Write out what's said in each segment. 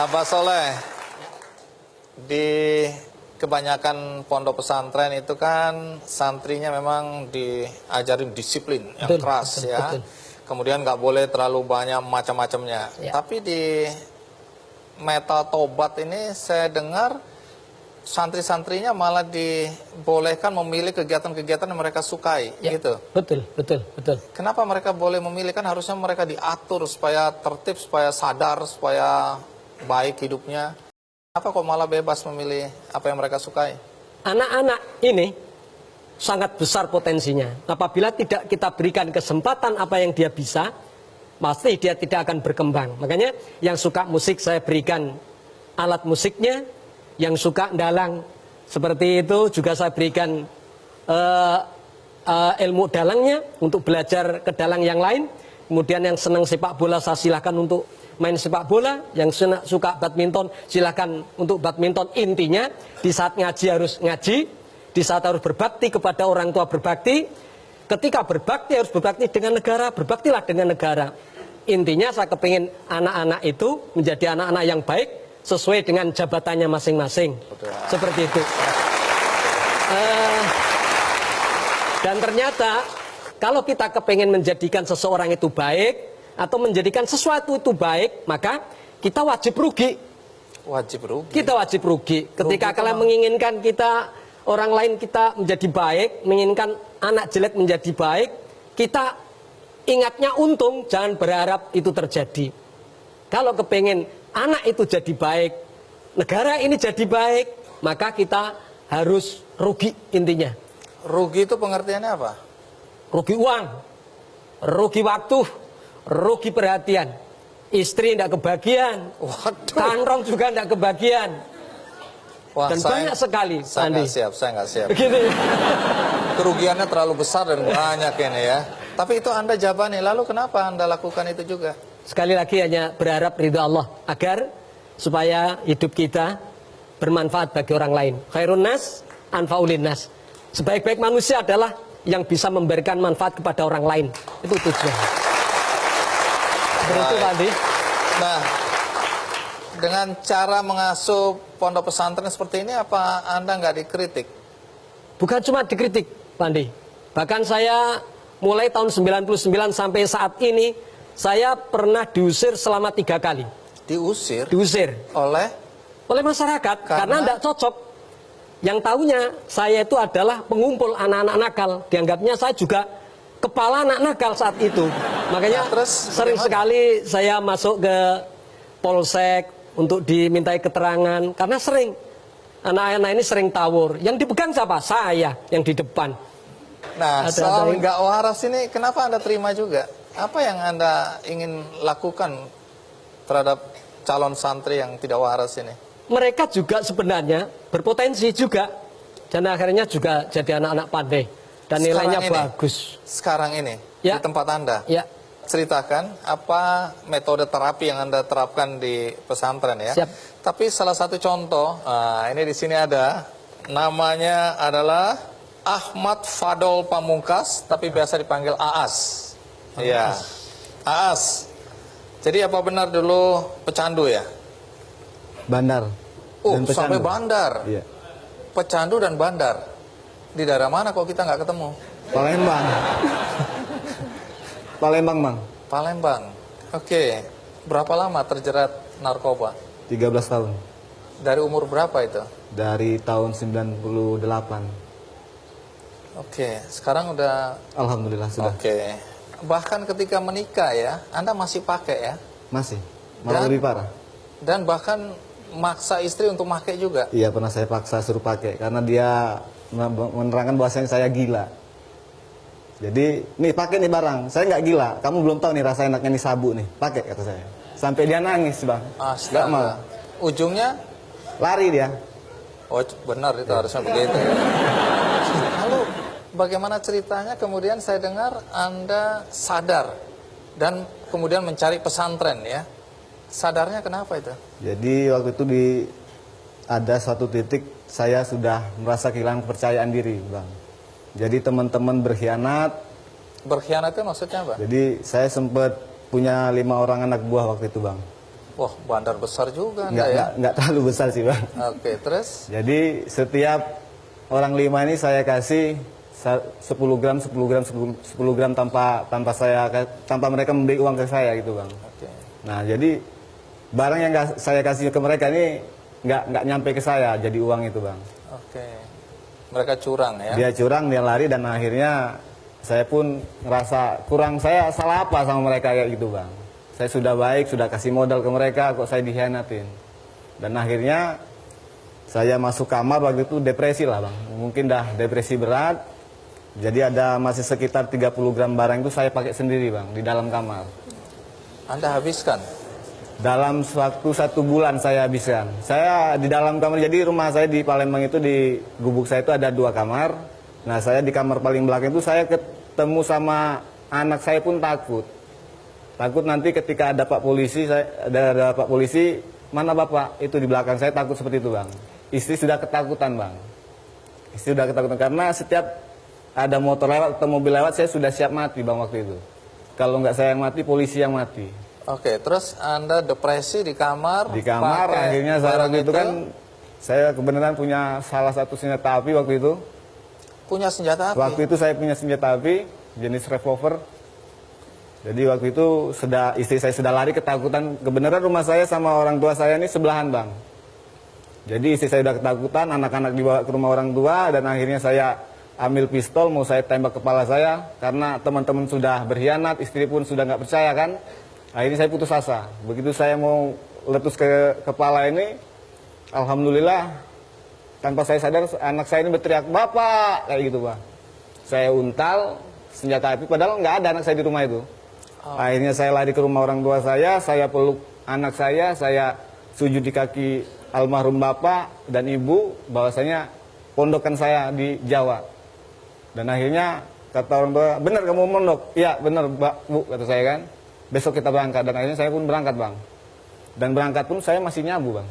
Abah Soleh, di kebanyakan pondok pesantren itu kan santrinya memang diajarin disiplin yang keras ya. Kemudian nggak boleh terlalu banyak macam-macamnya. Tapi di Meta Tobat ini saya dengar santri-santrinya malah dibolehkan memilih kegiatan-kegiatan yang mereka sukai, gitu. Betul. Kenapa mereka boleh memilih? Kan harusnya mereka diatur supaya tertib, supaya sadar, supaya baik hidupnya. Apa kok malah bebas memilih apa yang mereka sukai? Anak-anak ini sangat besar potensinya. Apabila tidak kita berikan kesempatan apa yang dia bisa, pasti dia tidak akan berkembang. Makanya yang suka musik saya berikan alat musiknya, yang suka dalang seperti itu juga saya berikan ilmu dalangnya untuk belajar ke dalang yang lain. Kemudian yang senang sepak bola saya silakan untuk main sepak bola, yang suka badminton silakan untuk badminton. Intinya di saat ngaji harus ngaji, di saat harus berbakti kepada orang tua berbakti, ketika berbakti harus berbakti dengan negara, berbaktilah dengan negara. Intinya saya kepingin anak-anak itu menjadi anak-anak yang baik sesuai dengan jabatannya masing-masing. Seperti itu. Dan ternyata kalau kita kepingin menjadikan seseorang itu baik atau menjadikan sesuatu itu baik, maka kita wajib rugi. Wajib rugi. Kita wajib rugi. Ketika kalian menginginkan kita, orang lain kita menjadi baik, menginginkan anak jelek menjadi baik, kita ingatnya untung, jangan berharap itu terjadi. Kalau kepengen anak itu jadi baik, negara ini jadi baik, maka kita harus rugi intinya. Rugi itu pengertiannya apa? Rugi uang, rugi waktu, rugi perhatian. Istri tidak kebagian, kantong juga tidak kebagian. Wah, dan banyak sekali. Saya nggak siap. Begitu. Kerugiannya terlalu besar dan banyak ini ya. Tapi itu Anda jabani, lalu kenapa Anda lakukan itu juga? Sekali lagi hanya berharap ridho Allah agar supaya hidup kita bermanfaat bagi orang lain. Khairun nas anfaulin nas. Sebaik-baik manusia adalah yang bisa memberikan manfaat kepada orang lain. Itu tujuan. Seperti itu, Pak Andi. Nah, dengan cara mengasuh pondok pesantren seperti ini, apa Anda nggak dikritik? Bukan cuma dikritik, Pak Andi. Bahkan saya mulai tahun 99 sampai saat ini, saya pernah diusir selama 3 kali. Diusir? Diusir. Oleh masyarakat, karena tidak cocok. Yang tahunya saya itu adalah pengumpul anak-anak nakal. Dianggapnya saya juga kepala anak nakal saat itu. Makanya sering sekali saya masuk ke polsek untuk dimintai keterangan. Karena sering, anak-anak ini sering tawur. Yang dipegang siapa? Saya yang di depan. Nah, soal nggak waras ini, kenapa Anda terima juga? Apa yang Anda ingin lakukan terhadap calon santri yang tidak waras ini? Mereka juga sebenarnya berpotensi juga. Dan akhirnya juga jadi anak-anak pandai. Dan nilainya bagus. Sekarang ini, di tempat Anda, ceritakan apa metode terapi yang Anda terapkan di pesantren ya. Siap. Tapi salah satu contoh, ini di sini ada, namanya adalah Ahmad Fadol Pamungkas, tapi biasa dipanggil Aas. Iya, Aas. Jadi apa benar dulu pecandu ya? Bandar. Oh, sampai bandar. Iya. Pecandu dan bandar. Di daerah mana kok kita nggak ketemu? Palembang. Palembang, Bang. Palembang. Oke. Berapa lama terjerat narkoba? 13 tahun. Dari umur berapa itu? Dari tahun 98. Oke, sekarang udah... Alhamdulillah sudah. Oke. Bahkan ketika menikah ya, Anda masih pakai ya? Masih. Malah lebih parah. Dan bahkan maksa istri untuk pakai juga? Iya, pernah saya paksa suruh pakai. Karena dia menerangkan bahwasanya saya gila. Jadi, nih pakai nih barang. Saya nggak gila. Kamu belum tahu nih rasa enaknya nih sabu nih. Pakai, kata saya. Sampai dia nangis, Bang. Nggak mau. Ujungnya? Lari dia. Oh, benar itu harusnya begitu. Lalu, bagaimana ceritanya kemudian saya dengar Anda sadar dan kemudian mencari pesantren ya? Sadarnya kenapa itu? Jadi waktu itu ada suatu titik saya sudah merasa kehilangan kepercayaan diri, Bang. Jadi teman-teman berkhianat. Berkhianat itu maksudnya apa? Jadi saya sempat punya 5 orang anak buah waktu itu, Bang. Wah, bandar besar juga Anda ya? Nggak terlalu besar sih, Bang. Oke, terus? Jadi setiap orang 5 ini saya kasih 10 gram tanpa mereka memberi uang ke saya gitu, Bang. Oke. Nah, jadi barang yang saya kasih ke mereka ini nggak nyampe ke saya jadi uang itu, Bang. Oke. Mereka curang ya? Dia curang, dia lari, dan akhirnya saya pun ngerasa saya salah apa sama mereka kayak gitu, Bang. Saya sudah baik, sudah kasih modal ke mereka, kok saya dikhianatin. Dan akhirnya saya masuk kamar waktu itu depresi lah, Bang. Mungkin dah depresi berat. Jadi ada masih sekitar 30 gram barang itu saya pakai sendiri, Bang, di dalam kamar. Anda habiskan? Dalam waktu 1 bulan saya habiskan. Saya di dalam kamar, jadi rumah saya di Palembang itu, di gubuk saya itu ada 2 kamar. Nah, saya di kamar paling belakang itu saya ketemu sama anak saya pun takut. Takut nanti ketika ada Pak Polisi, ada Pak Polisi, mana Bapak? Itu di belakang saya, takut seperti itu, Bang. Istri sudah ketakutan, Bang. Istri sudah ketakutan karena setiap ada motor lewat atau mobil lewat, saya sudah siap mati, Bang, waktu itu. Kalau nggak saya yang mati, polisi yang mati. Oke, terus Anda depresi di kamar? Di kamar, akhirnya saya waktu itu kan, saya kebenaran punya salah satu senjata api waktu itu. Punya senjata api? Waktu itu saya punya senjata api, jenis revolver. Jadi waktu itu istri saya sudah lari ketakutan. Kebenaran rumah saya sama orang tua saya ini sebelahan, Bang. Jadi istri saya udah ketakutan, anak-anak dibawa ke rumah orang tua, dan akhirnya saya ambil pistol, mau saya tembak kepala saya. Karena teman-teman sudah berkhianat, istri pun sudah nggak percaya kan. Akhirnya saya putus asa. Begitu saya mau letus ke kepala ini, alhamdulillah, tanpa saya sadar, anak saya ini berteriak, "Bapak!" kayak gitu, Pak. Saya untal senjata api, padahal nggak ada anak saya di rumah itu. Akhirnya saya lari ke rumah orang tua saya peluk anak saya sujud di kaki almarhum bapak dan ibu, bahwasanya pondokan saya di Jawa. Dan akhirnya kata orang tua, "Benar kamu mondok?" "Iya, benar, Bu," kata saya kan. "Besok kita berangkat." Dan akhirnya saya pun berangkat, Bang. Dan berangkat pun saya masih nyabu, Bang.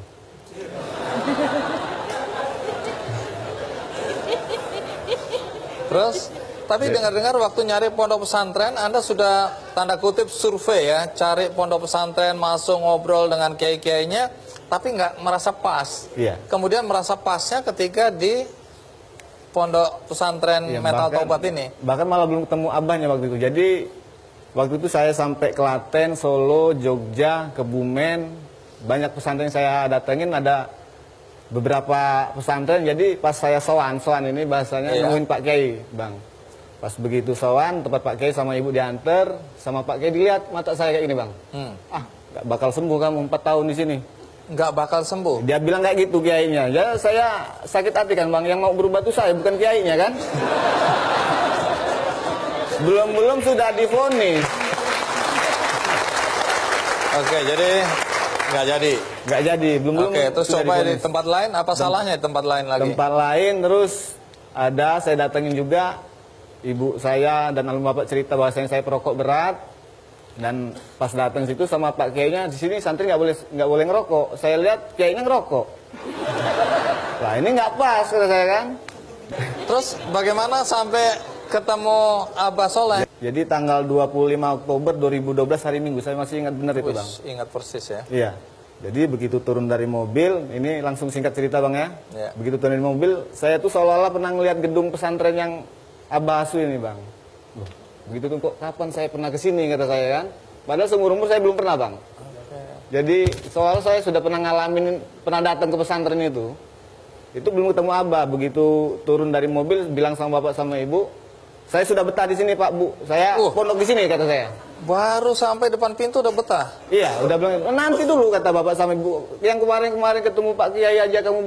Terus? Tapi dengar-dengar waktu nyari pondok pesantren, Anda sudah tanda kutip survei ya, cari pondok pesantren, masuk ngobrol dengan kiai-kiainya, tapi nggak merasa pas. Iya. Kemudian merasa pasnya ketika di pondok pesantren Metal Taubat ini. Bahkan malah belum ketemu abahnya waktu itu. Jadi waktu itu saya sampai Klaten, Solo, Jogja, Kebumen, banyak pesantren yang saya datengin, ada beberapa pesantren. Jadi pas saya sowan ini bahasanya nemuin Pak Kiai, Bang. Pas begitu sowan, tempat Pak Kiai sama ibu diantar, sama Pak Kiai dilihat mata saya kayak ini, Bang. Nggak bakal sembuh kamu 4 tahun di sini. Nggak bakal sembuh? Dia bilang kayak gitu kiainya. Ya saya sakit hati kan, Bang. Yang mau berubah tuh saya, bukan kiainya kan. Belum sudah divonis. Oke, jadi nggak jadi? Nggak jadi, belum. Oke, terus coba di tempat lain, apa salahnya di tempat lain lagi? Tempat lain, terus ada saya datengin juga. Ibu saya dan almarhum bapak cerita bahwasanya saya perokok berat, dan pas datang situ sama Pak Kiainya, di sini santri nggak boleh ngerokok. Saya lihat Kiainya ngerokok. Lah ini nggak pas, kata saya kan. Terus bagaimana sampai ketemu Abah Soleh? Jadi tanggal 25 Oktober 2012 hari Minggu, saya masih ingat benar itu, Bang. Ingat persis ya. Iya. Jadi begitu turun dari mobil, ini langsung singkat cerita, Bang ya. Begitu turun dari mobil, saya tuh seolah-olah pernah ngeliat gedung pesantren yang Abah Asu ini, Bang. Loh, begitu tuh kok kapan saya pernah kesini, kata saya kan. Padahal seumur umur saya belum pernah, Bang. Jadi soal saya sudah pernah pernah datang ke pesantren itu belum ketemu Abah. Begitu turun dari mobil, bilang sama bapak sama ibu, "Saya sudah betah di sini, Pak, Bu. Saya pondok di sini," kata saya. Baru sampai depan pintu udah betah? Iya, udah bilang, "Nanti dulu," kata bapak sama ibu. "Yang kemarin ketemu Pak Kiai aja kamu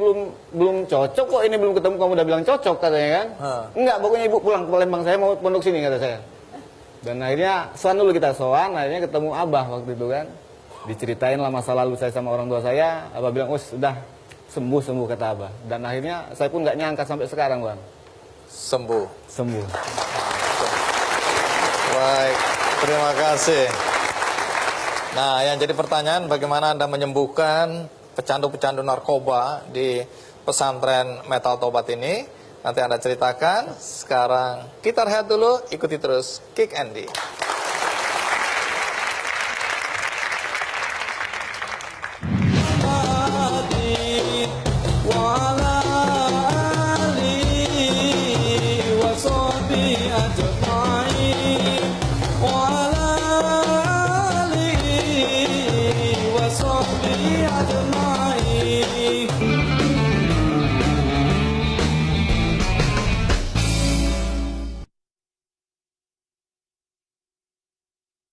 belum cocok kok, ini belum ketemu kamu udah bilang cocok," katanya kan. "Enggak, pokoknya ibu pulang ke Palembang, saya mau pondok sini," kata saya. Dan akhirnya sowan dulu kita akhirnya ketemu Abah waktu itu kan. Diceritain lah masa lalu saya sama orang tua saya. Abah bilang, "Sudah sembuh," kata Abah. Dan akhirnya saya pun nggak nyangka sampai sekarang, Bang. Sembuh. Baik, terima kasih. Nah, yang jadi pertanyaan, bagaimana Anda menyembuhkan pecandu-pecandu narkoba di pesantren Metal Taubat ini? Nanti Anda ceritakan. Sekarang kita rehat dulu, ikuti terus Kick Andy. diaduk